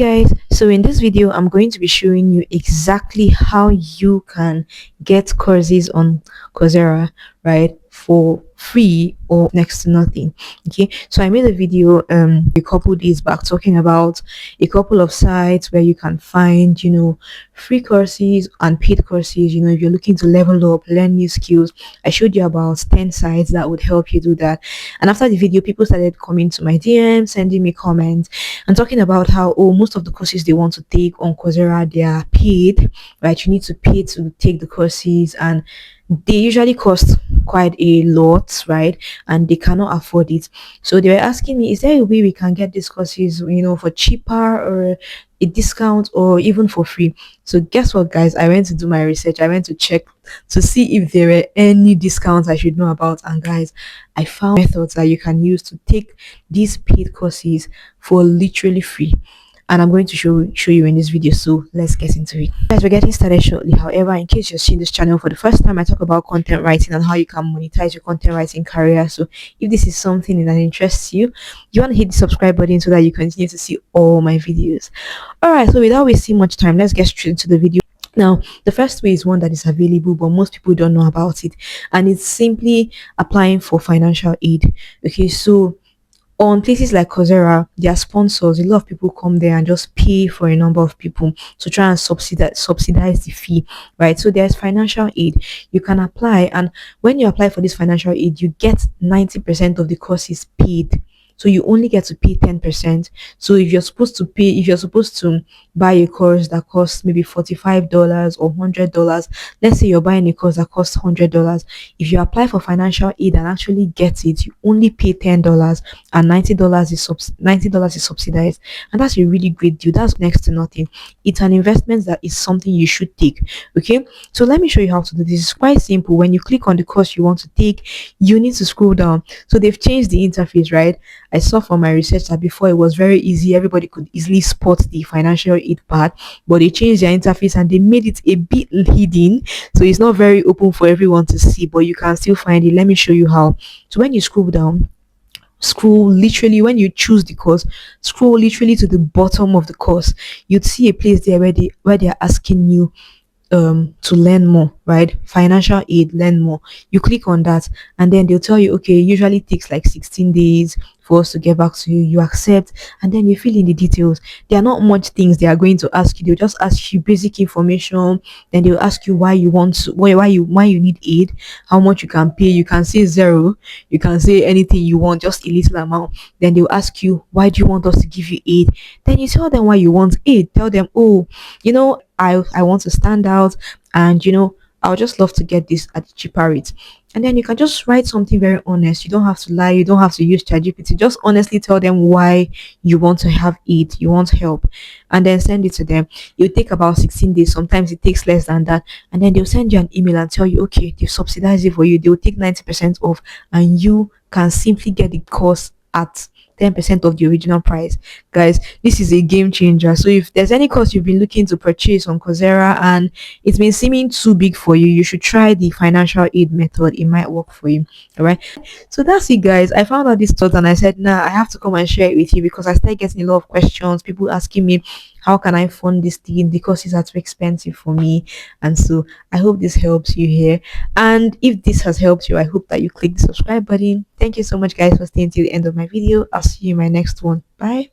Guys, so in this video I'm going to be showing you exactly how you can get courses on Coursera, right, for free or next to nothing. Okay, so I made a video a couple days back talking about a couple of sites where you can find, free courses and paid courses. If you're looking to level up, learn new skills, I showed you about 10 sites that would help you do that. And after the video, people started coming to my DM, sending me comments and talking about how, oh, most of the courses they want to take on Coursera, they are paid, right? You need to pay to take the courses, and they usually cost quite a lot, right? And they cannot afford it. So they were asking me, is there a way we can get these courses, for cheaper or a discount or even for free? So guess what, guys? I went to do my research. I went to check to see if there were any discounts I should know about. And guys, I found methods that you can use to take these paid courses for literally free, and I'm going to show you in this video. So let's get into it. Guys, we're getting started shortly. However, in case you're seeing this channel for the first time, I talk about content writing and how you can monetize your content writing career. So if this is something that interests you, you want to hit the subscribe button so that you continue to see all my videos. All right, so without wasting much time, let's get straight into the video. Now, the first way is one that is available, but most people don't know about it, and it's simply applying for financial aid. Okay, so on places like Coursera, their sponsors, a lot of people come there and just pay for a number of people to try and subsidize the fee, right? So there's financial aid. You can apply, and when you apply for this financial aid, you get 90% of the courses paid. So you only get to pay 10%. So if you're supposed to buy a course that costs maybe $45 or $100, let's say you're buying a course that costs $100. If you apply for financial aid and actually get it, you only pay $10, and $90 is subsidized. And that's a really great deal. That's next to nothing. It's an investment that is something you should take. Okay, so let me show you how to do this. It's quite simple. When you click on the course you want to take, you need to scroll down. So they've changed the interface, right? I saw from my research that before it was very easy, everybody could easily spot the financial aid part, but they changed their interface and they made it a bit hidden, so it's not very open for everyone to see, but you can still find it. Let me show you how. So when you scroll down, scroll literally, when you choose the course, scroll literally to the bottom of the course, you'd see a place there where they're asking you to learn more, right? Financial aid, learn more. You click on that, and then they'll tell you, okay, it usually takes like 16 days for us to get back to you. You accept, and then you fill in the details. There are not much things they are going to ask you. They'll just ask you basic information. Then they'll ask you why you want to, why you need aid, how much you can pay. You can say zero, you can say anything you want, just a little amount. Then they'll ask you, why do you want us to give you aid? Then you tell them why you want aid. Tell them, oh, I want to stand out, and I would just love to get this at a cheaper rate. And then you can just write something very honest. You don't have to lie, you don't have to use ChatGPT. Just honestly tell them why you want to have it, you want help, and then send it to them. It'll take about 16 days, sometimes it takes less than that, and then they'll send you an email and tell you, okay, they've subsidized it for you, they'll take 90% off, and you can simply get the course at 10% of the original price. Guys, this is a game changer. So if there's any course you've been looking to purchase on Coursera and it's been seeming too big for you, you should try the financial aid method. It might work for you. All right, so that's it, guys. I found out this thought and I said, nah, I have to come and share it with you, because I started getting a lot of questions, people asking me, how can I fund this thing? The courses are too expensive for me. And so I hope this helps you here. And if this has helped you, I hope that you click the subscribe button. Thank you so much, guys, for staying till the end of my video. I'll see you in my next one. Bye.